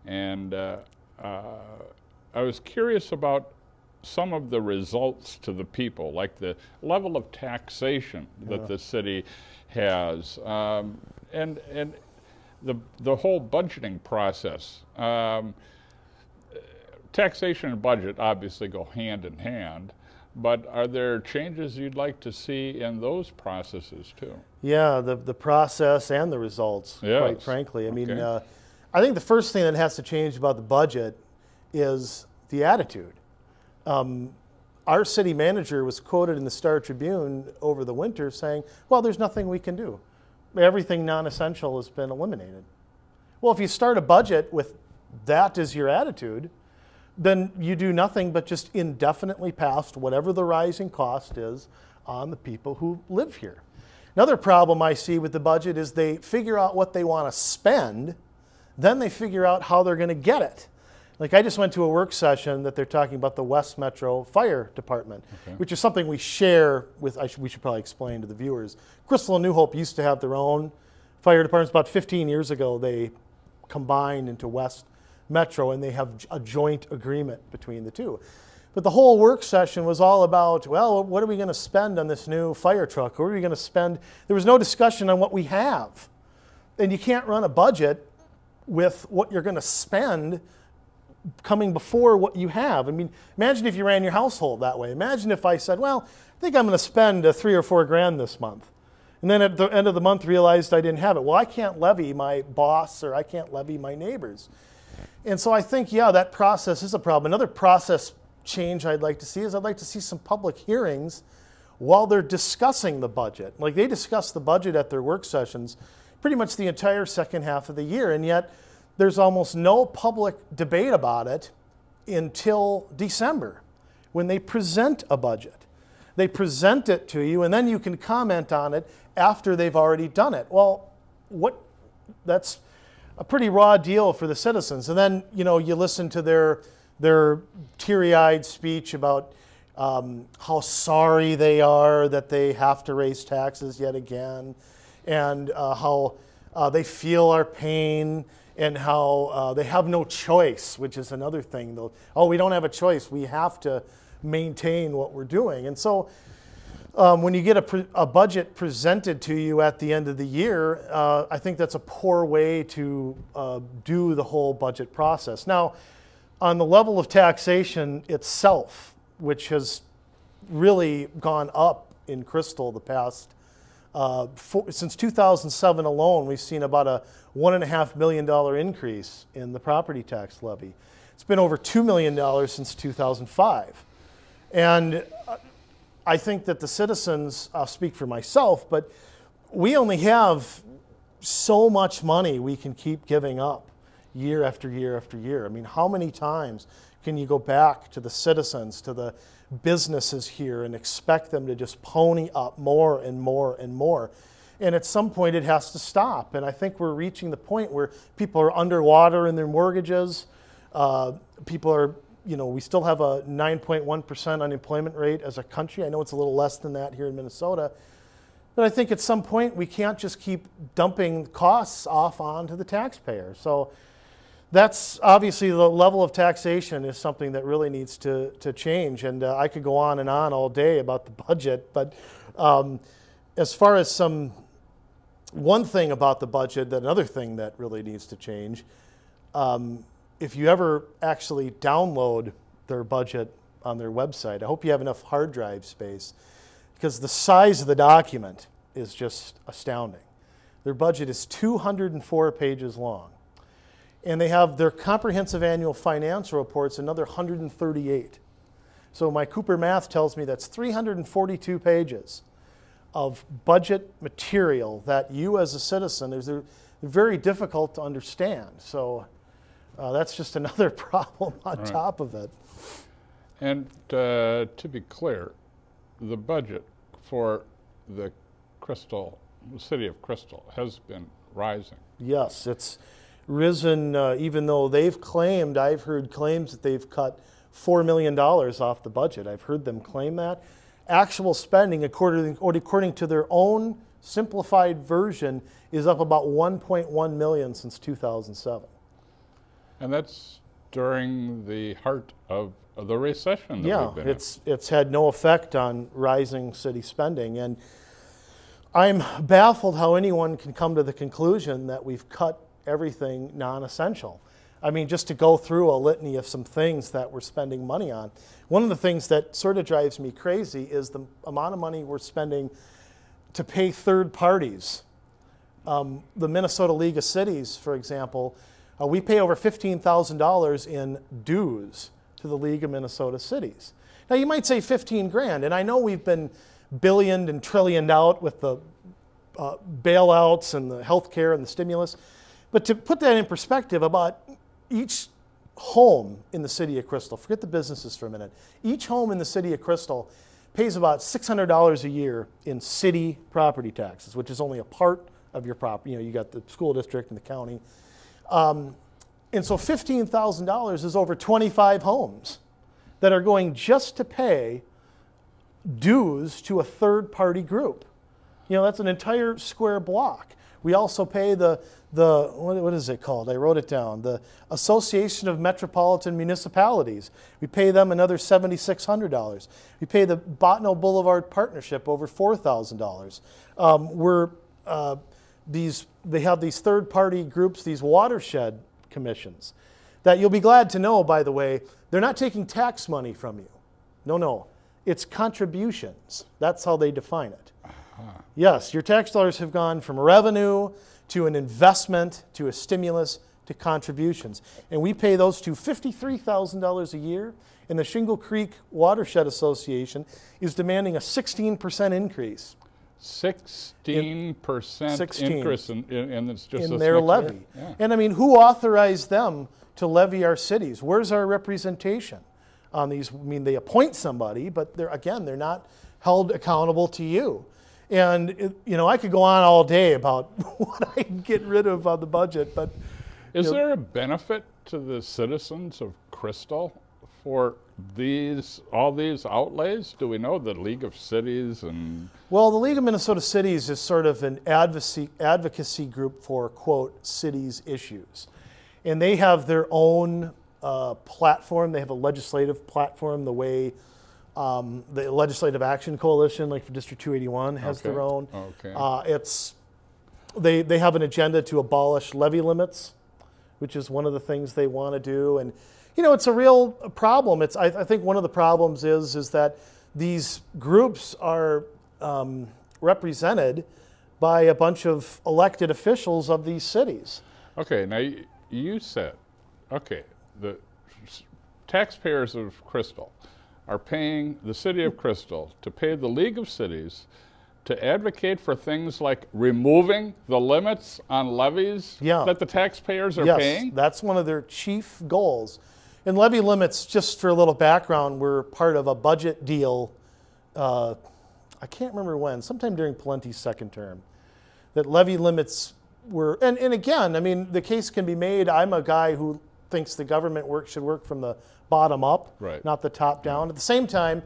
And I was curious about some of the results to the people, like the level of taxation that the city has, and the whole budgeting process. Taxation and budget obviously go hand in hand, but are there changes you'd like to see in those processes too? Yeah, the process and the results, quite frankly. I mean, I think the first thing that has to change about the budget is the attitude. Our city manager was quoted in the Star Tribune over the winter saying, well, there's nothing we can do. Everything non-essential has been eliminated. Well, if you start a budget with that as your attitude, then you do nothing but just indefinitely pass whatever the rising cost is on the people who live here. Another problem I see with the budget is they figure out what they want to spend, then they figure out how they're going to get it. Like I just went to a work session that they're talking about the West Metro Fire Department, which is something we share with, we should probably explain to the viewers. Crystal and New Hope used to have their own fire departments. About 15 years ago, they combined into West Metro, and they have a joint agreement between the two. But the whole work session was all about, well, what are we going to spend on this new fire truck? What are we going to spend? There was no discussion on what we have. And you can't run a budget with what you're going to spend coming before what you have. I mean, imagine if you ran your household that way. Imagine if I said, well, I think I'm going to spend $3 or $4 grand this month. And then at the end of the month realized I didn't have it. Well, I can't levy my boss or I can't levy my neighbors. And so I think, yeah, that process is a problem. Another process change I'd like to see is I'd like to see some public hearings while they're discussing the budget. Like they discuss the budget at their work sessions pretty much the entire second half of the year, and yet there's almost no public debate about it until December when they present a budget. They present it to you and then you can comment on it after they've already done it. Well, that's a pretty raw deal for the citizens. And then, you know, you listen to their teary-eyed speech about how sorry they are that they have to raise taxes yet again, and how they feel our pain, and how they have no choice, which is another thing. Oh, we don't have a choice. We have to maintain what we're doing. And so when you get a budget presented to you at the end of the year, I think that's a poor way to do the whole budget process. Now, on the level of taxation itself, which has really gone up in Crystal the past, since 2007 alone, we've seen about a $1.5 million increase in the property tax levy. It's been over $2 million since 2005. And I think that the citizens, I'll speak for myself, but we only have so much money we can keep giving up year after year after year. I mean, how many times can you go back to the citizens, to the businesses here and expect them to just pony up more and more and more? And at some point it has to stop. And I think we're reaching the point where people are underwater in their mortgages. People are, you know, we still have a 9.1% unemployment rate as a country. I know it's a little less than that here in Minnesota. But I think at some point we can't just keep dumping costs off onto the taxpayer. So that's obviously the level of taxation is something that really needs to change. And I could go on and on all day about the budget. But as far as one thing about the budget, another thing that really needs to change, if you ever actually download their budget on their website, I hope you have enough hard drive space, because the size of the document is just astounding. Their budget is 204 pages long. And they have their comprehensive annual financial reports, another 138. So my Cooper math tells me that's 342 pages of budget material that you as a citizen, they're very difficult to understand. So that's just another problem on top of it. And to be clear, the budget for the city of Crystal has been rising. Yes, it's risen, even though they've claimed, I've heard claims that they've cut $4 million off the budget. I've heard them claim that. Actual spending, according to their own simplified version, is up about 1.1 million since 2007. And that's during the heart of the recession that we've been in. It's had no effect on rising city spending. And I'm baffled how anyone can come to the conclusion that we've cut everything non-essential. I mean, just to go through a litany of some things that we're spending money on. One of the things that sort of drives me crazy is the amount of money we're spending to pay third parties. The Minnesota League of Cities, for example, we pay over $15,000 in dues to the League of Minnesota Cities. Now you might say 15 grand, and I know we've been billioned and trillioned out with the bailouts and the health care and the stimulus, but to put that in perspective, about each home in the city of Crystal, forget the businesses for a minute, each home in the city of Crystal pays about $600 a year in city property taxes, which is only a part of your property. You know, you got the school district and the county. And so $15,000 is over 25 homes that are going just to pay dues to a third-party group. You know, that's an entire square block. We also pay the what is it called? I wrote it down. The Association of Metropolitan Municipalities. We pay them another $7,600. We pay the Botno Boulevard Partnership over $4,000. They have these third-party groups, these watershed commissions, that you'll be glad to know, by the way, they're not taking tax money from you. No. It's contributions. That's how they define it. Yes, your tax dollars have gone from revenue to an investment to a stimulus to contributions. And we pay those to $53,000 a year, and the Shingle Creek Watershed Association is demanding a 16% increase. 16% increase in it's just in their levy. Yeah. And I mean, who authorized them to levy our cities? Where's our representation on these? I mean, they appoint somebody, but they're not held accountable to you. And you know, I could go on all day about what I can get rid of on the budget, but is there a benefit to the citizens of Crystal for all these outlays? Do we know the League of Cities and? Well, the League of Minnesota Cities is sort of an advocacy group for, quote, cities issues. And they have their own platform. They have a legislative platform the way the Legislative Action Coalition, like for District 281, has their own. Okay. They have an agenda to abolish levy limits, which is one of the things they want to do. And you know, it's a real problem. I think one of the problems is that these groups are represented by a bunch of elected officials of these cities. Okay, now you said, okay, the taxpayers of Crystal are paying the city of Crystal to pay the League of Cities to advocate for things like removing the limits on levies that the taxpayers are paying? Yes, that's one of their chief goals. And levy limits, just for a little background, were part of a budget deal, I can't remember when, sometime during Palente's second term, that levy limits were, and again, I mean, the case can be made. I'm a guy who thinks the government should work from the bottom up, not the top down. At the same time,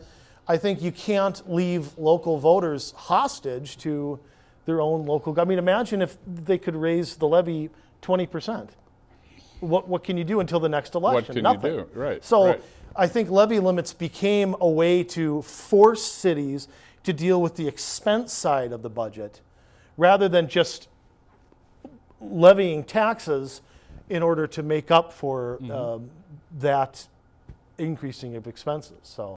I think you can't leave local voters hostage to their own local government. I mean, imagine if they could raise the levy 20%. What can you do until the next election? What can Nothing. you do? Right. So I think levy limits became a way to force cities to deal with the expense side of the budget rather than just levying taxes in order to make up for that increasing of expenses. So.